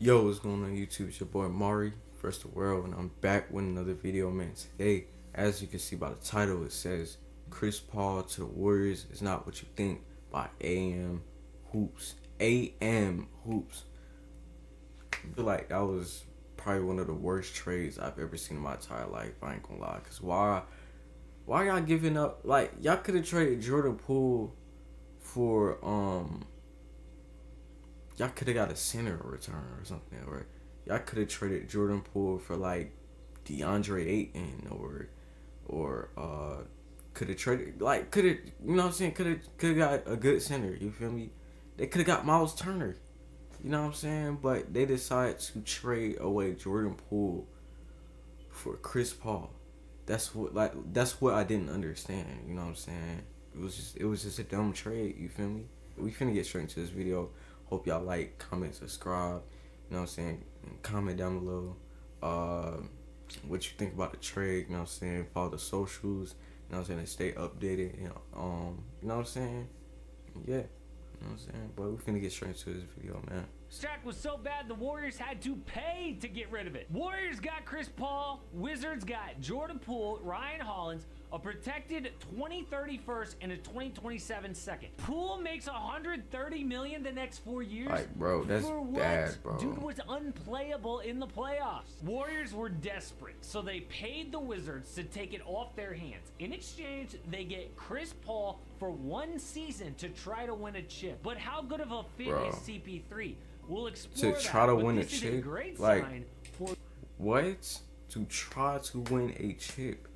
Yo, what's going on YouTube? It's your boy Mari, First of World, and I'm back with another video, man. Today, as you can see by the title, it says Chris Paul to the Warriors is not what you think by AM Hoops. AM Hoops. I feel like that was probably one of the worst trades I've ever seen in my entire life. I ain't gonna lie, cause why y'all giving up? Like y'all could have traded Jordan Poole for y'all could have got a center return or something, or y'all could have traded Jordan Poole for like DeAndre Ayton, or could have traded could have, you know what I'm saying, could have got a good center. You feel me? They could have got Miles Turner. You know what I'm saying? But they decided to trade away Jordan Poole for Chris Paul. That's what I didn't understand. You know what I'm saying? It was just a dumb trade. You feel me? We finna get straight into this video. Hope y'all like, comment, subscribe. You know what I'm saying? And comment down below what you think about the trade. You know what I'm saying? Follow the socials. You know what I'm saying? And stay updated. You know what I'm saying? Yeah. You know what I'm saying? But we finna get straight into this video, man. Shaq was so bad the Warriors had to pay to get rid of it. Warriors got Chris Paul, Wizards got Jordan Poole, Ryan Hollins, a protected 2030 first and a 2027 second. Poole makes $130 million the next 4 years. Like, bro, that's for what? bad, bro. Dude was unplayable in the playoffs. Warriors were desperate, so they paid the Wizards to take it off their hands. In exchange, they get Chris Paul for 1 season to try to win a chip. But how good of a fit Bro. is CP3? We'll explore To try to but win a this is chip? great Like, sign for what? To try to win a chip?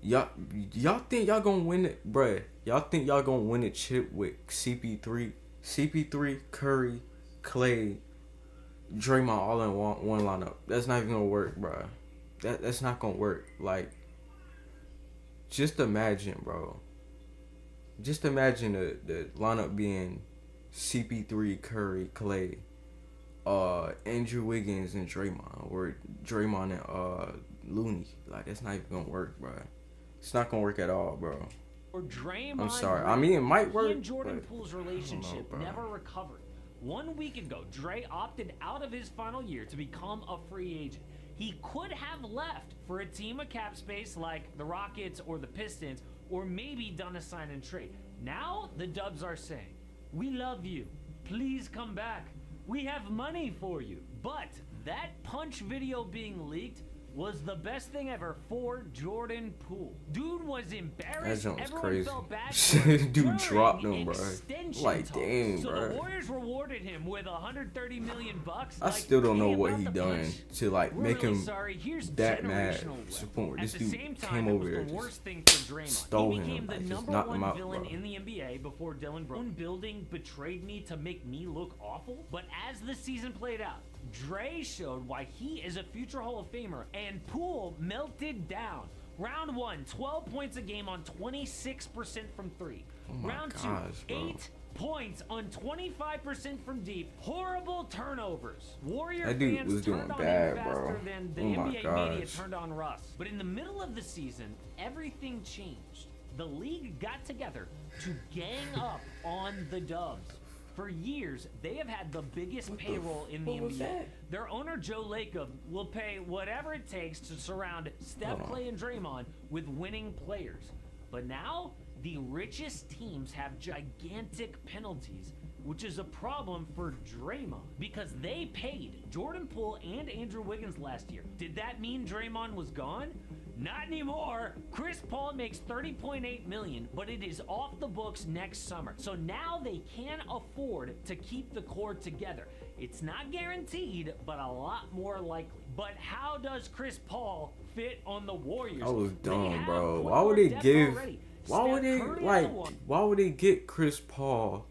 Y'all think y'all gonna win it, bruh? Y'all think y'all gonna win a chip with CP3, Curry, Clay, Draymond all in one lineup? That's not even gonna work, bruh. That's not gonna work. Like, just imagine, bro. Just imagine the lineup being CP3, Curry, Clay, Andrew Wiggins and Draymond, or Draymond and Looney. Like, that's not even gonna work, bro. It's not gonna work at all, bro. Draymond. I'm sorry. I mean, it might work. He and Jordan but Poole's I don't know, relationship bro. never recovered. 1 week ago, Dre opted out of his final year to become a free agent. He could have left for a team of cap space like the Rockets or the Pistons, or maybe done a sign and trade. Now the Dubs are saying, "We love you. Please come back. We have money for you." But that punch video being leaked was the best thing ever for Jordan Poole. Dude was embarrassed. That joint was Everyone crazy. felt bad for him. Dude dropped During him, bro. extension Like, talks. dang, so bro. the Warriors rewarded him with $130 million. I still don't know hey, what about he the done punch, to like we're make really him sorry. Here's that mad generational to the wealth. point where At this the dude same time, came it over was there the just worst thing for Draymond. stole He him, became the like, just number knocked him one out, villain bro. in the NBA before Dylan Brooks. One building betrayed me to make me look awful. But as the season played out, Dre showed why he is a future Hall of Famer, and Poole melted down. Round 1, 12 points a game on 26% from 3. Oh my Round 2, gosh, bro. 8 points on 25% from deep. Horrible turnovers. Warrior That dude fans was doing turned on bad, him bro. faster than the Oh my NBA media gosh. turned on Russ. But in the middle of the season, everything changed. The league got together to gang up on the Dubs. For years, they have had the biggest payroll in the what was NBA. that? Their owner, Joe Lacob, will pay whatever it takes to surround Steph, Clay, and Draymond with winning players. But now, the richest teams have gigantic penalties, which is a problem for Draymond because they paid Jordan Poole and Andrew Wiggins last year. Did that mean Draymond was gone? Not anymore. Chris Paul makes $30.8 million, but it is off the books next summer. So now they can afford to keep the core together. It's not guaranteed, but a lot more likely. But how does Chris Paul fit on the Warriors? I was They dumb, have bro. point Why would guard they depth give? already. Why Steph would they Curry like? is the one. Why would they get Chris Paul?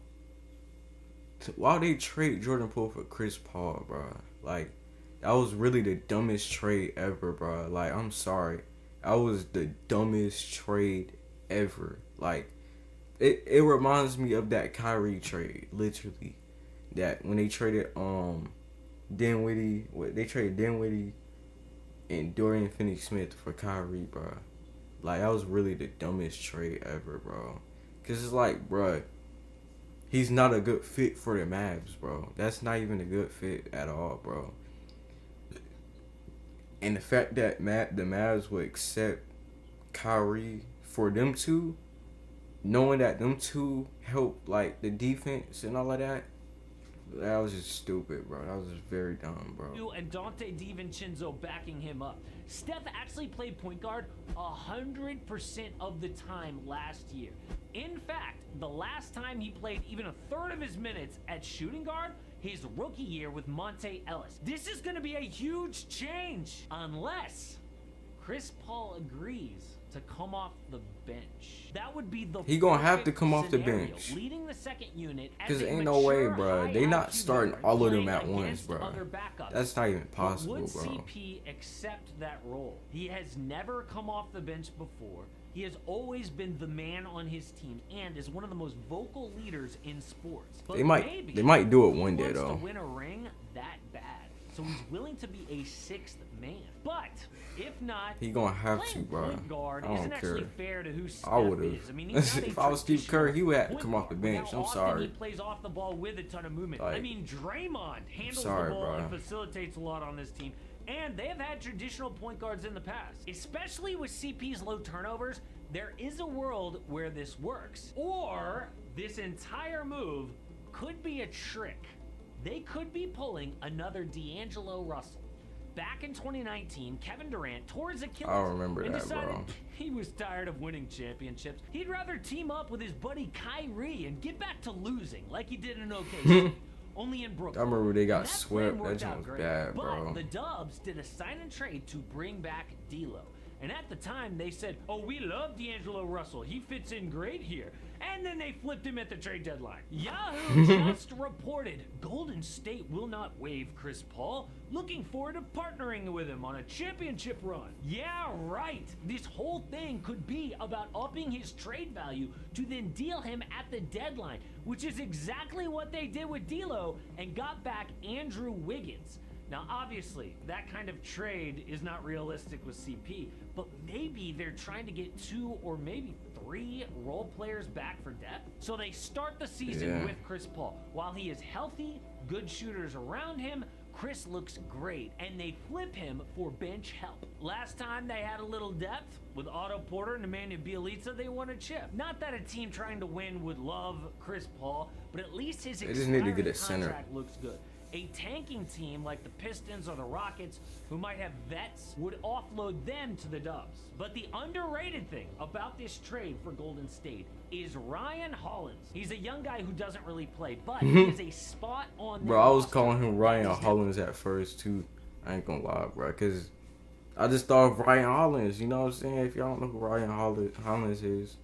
Why would they trade Jordan Poole for Chris Paul, bro? Like, that was really the dumbest trade ever, bro. Like, I'm sorry, that was the dumbest trade ever. Like, it reminds me of that Kyrie trade, literally. That when they traded Dinwiddie, they traded Dinwiddie and Dorian Finney-Smith for Kyrie, bro. Like, that was really the dumbest trade ever, bro. Cause it's like, bro, He's not a good fit for the Mavs, bro. That's not even a good fit at all, bro. And the fact that the Mavs would accept Kyrie for them two, knowing that them two help like the defense and all of that, that was just stupid, bro. That was just very dumb, bro. And Dante DiVincenzo backing him up. Steph actually played point guard 100% of the time last year. In fact, the last time he played even a third of his minutes at shooting guard, his rookie year with Monte Ellis. This is going to be a huge change unless Chris Paul agrees to come off the bench. That would be the he gonna have to come scenario. off the bench. Leading the second unit, because ain't no way, bro. They not starting all of them at once, bro. That's not even possible, would bro. CP accept that role? He has never come off the bench before. He has always been the man on his team and is one of the most vocal leaders in sports. But they might do it one day though. He wants to win a ring that bad, so he's willing to be a sixth man. But if not, he gonna have to, bro. Guard I don't isn't care. Actually fair to who Steph I would have. is. I mean, if I was Steve Kerr, he would have to come off the bench. I'm sorry. He plays off the ball with a ton of movement. Like, I mean, Draymond handles the ball bro. and facilitates a lot on this team. And they have had traditional point guards in the past. Especially with CP's low turnovers, there is a world where this works. Or this entire move could be a trick. They could be pulling another D'Angelo Russell. Back in 2019, Kevin Durant tore his Achilles. I remember and that, decided bro. He was tired of winning championships. He'd rather team up with his buddy Kyrie and get back to losing like he did in OKC. Only in Brooklyn. I remember they got And that swept. plan worked That out was great. bad, bro. But the Dubs did a sign and trade to bring back D'Lo. And at the time, they said, oh, we love D'Angelo Russell. He fits in great here. And then they flipped him at the trade deadline. Yahoo just reported Golden State will not waive Chris Paul. Looking forward to partnering with him on a championship run. Yeah, right. This whole thing could be about upping his trade value to then deal him at the deadline, which is exactly what they did with D'Lo and got back Andrew Wiggins. Now, obviously, that kind of trade is not realistic with CP, but maybe they're trying to get 2 or maybe 3 role players back for depth. So they start the season with Chris Paul. While he is healthy, good shooters around him, Chris looks great, and they flip him for bench help. Last time they had a little depth with Otto Porter and Nemanja Bjelica, they won a chip. Not that a team trying to win would love Chris Paul, but at least his expiring contract looks good. A tanking team like the Pistons or the Rockets, who might have vets, would offload them to the Dubs. But the underrated thing about this trade for Golden State is Ryan Hollins. He's a young guy who doesn't really play, but he is a spot on. Bro, I was calling him Ryan Hollins at first too. I ain't gonna lie, bro, because I just thought of Ryan Hollins. You know what I'm saying? If y'all don't know who Ryan Hollins is,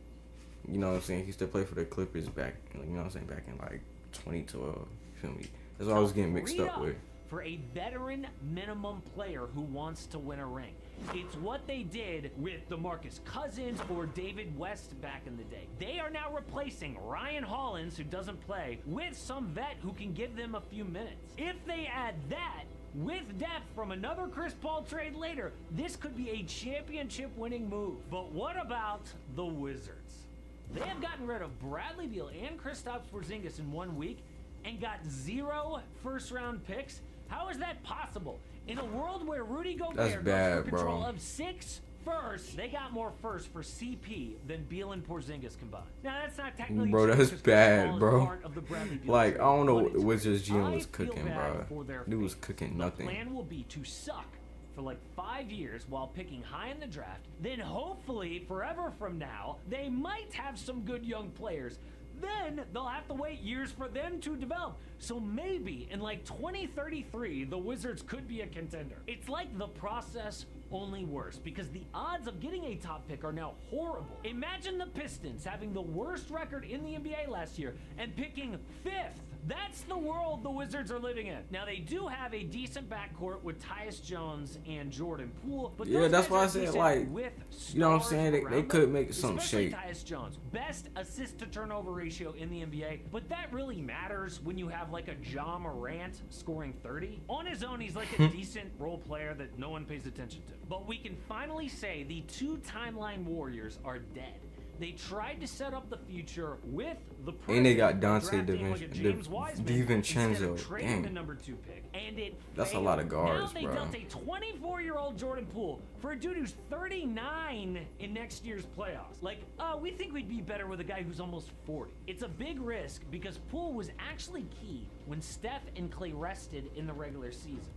you know what I'm saying? He used to play for the Clippers back, you know what I'm saying, back in like 2012. You feel me? That's what I was getting mixed up with. For a veteran minimum player who wants to win a ring. It's what they did with DeMarcus Cousins or David West back in the day. They are now replacing Ryan Hollins, who doesn't play, with some vet who can give them a few minutes. If they add that, with depth from another Chris Paul trade later, this could be a championship winning move. But what about the Wizards? They have gotten rid of Bradley Beal and Kristaps Porzingis in 1 week and got 0 first-round picks. How is that possible? In a world where Rudy Gobert goes for control of 6 firsts, they got more firsts for CP than Beal and Porzingis combined. Now, that's not technically bro, true, that's bad, bro. part of the Bradley Beal like, trade, I don't know but what the Wizards GM was I feel cooking, bad bro. for their He was fans. cooking nothing. The plan will be to suck for like 5 years while picking high in the draft. Then hopefully, forever from now, they might have some good young players. Then they'll have to wait years for them to develop. So maybe in like 2033, the Wizards could be a contender. It's like the process, only worse, because the odds of getting a top pick are now horrible. Imagine the Pistons having the worst record in the NBA last year and picking 5th. That's the world the Wizards are living in. Now, they do have a decent backcourt with Tyus Jones and Jordan Poole. But yeah, that's why I said, like, you know what I'm saying? They could make some shape. Tyus Jones, best assist-to-turnover ratio in the NBA. But that really matters when you have, like, a Ja Morant scoring 30. On his own, he's like a decent role player that no one pays attention to. But we can finally say the 2 timeline warriors are dead. They tried to set up the future with the And they got present, Dante drafting like a James Wiseman instead DiVincenzo. of trading the Dang. number 2 pick, and it That's a failed. lot of guards, now they bro. dealt a 24-year-old Jordan Poole for a dude who's 39 in next year's playoffs. Like, we think we'd be better with a guy who's almost 40. It's a big risk because Poole was actually key when Steph and Klay rested in the regular season.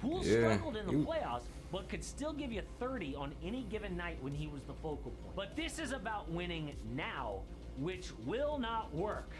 Poole struggled in the playoffs, but could still give you 30 on any given night when he was the focal point. But this is about winning now, which will not work.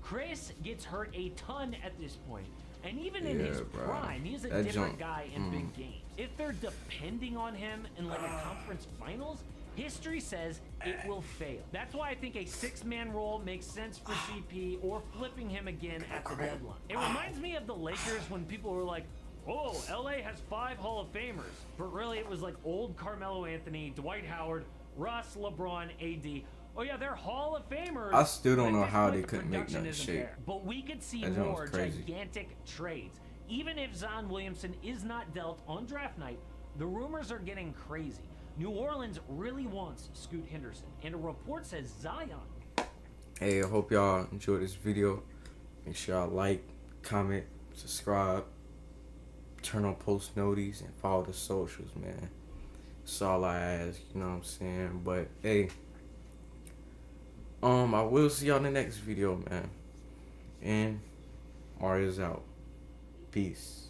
Chris gets hurt a ton at this point, and even in his prime, he's a different guy in big games. If they're depending on him in like a conference finals, history says it will fail. That's why I think a 6-man role makes sense for CP or flipping him again at the deadline. It reminds me of the Lakers when people were like, oh, LA has 5 Hall of Famers. But really, it was like old Carmelo Anthony, Dwight Howard, Russ, LeBron, AD. Oh yeah, they're Hall of Famers. I still don't know At this how point, they the couldn't make production nothing isn't shake. there. But we could see That joint was more crazy. gigantic trades. Even if Zion Williamson is not dealt on draft night, the rumors are getting crazy. New Orleans really wants Scoot Henderson, and a report says Zion. Hey, I hope y'all enjoyed this video. Make sure y'all like, comment, subscribe, turn on post notices, and follow the socials, man. That's all I ask, you know what I'm saying? But hey, I will see y'all in the next video, man. And Mario's out. Peace.